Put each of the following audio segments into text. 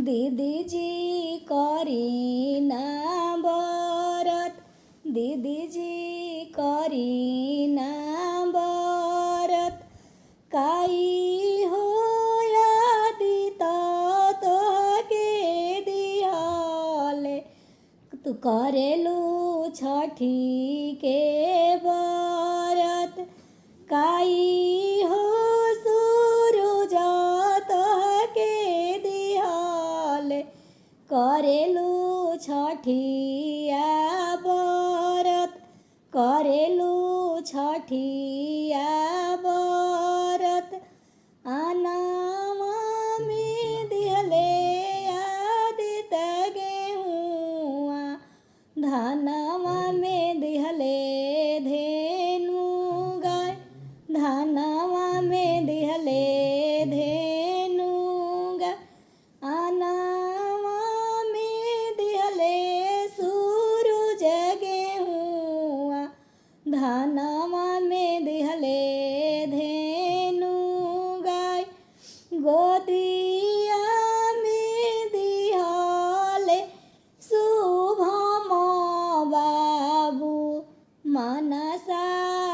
दीदी जी करी ना बरत, दीदी जी करी ना बरत, काई हो यादित तोहके दिहले, तू करेलू छठी के बरत, काई हो सूरज तोहके दिहले, करेलू छठिया बरत, करेलू छठिया बरत, आनामा में दिहले आदित गेहुआ, धानामा में दिहले धेनु गाय, धानामा में दिहले धेनु गाय, आनामा में दिहले सूरज गेहुआ, धानामा में दिहले धेनु गाय, गोदिया में दिहले शुभम बाबू, मनसा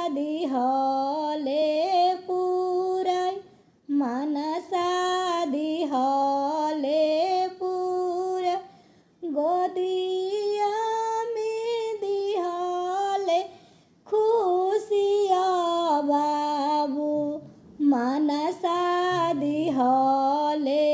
दिहले पुराई, मनसा दिहले पुराई, गोदिया में दिहले खुशिया बाबू, मनसा दिहले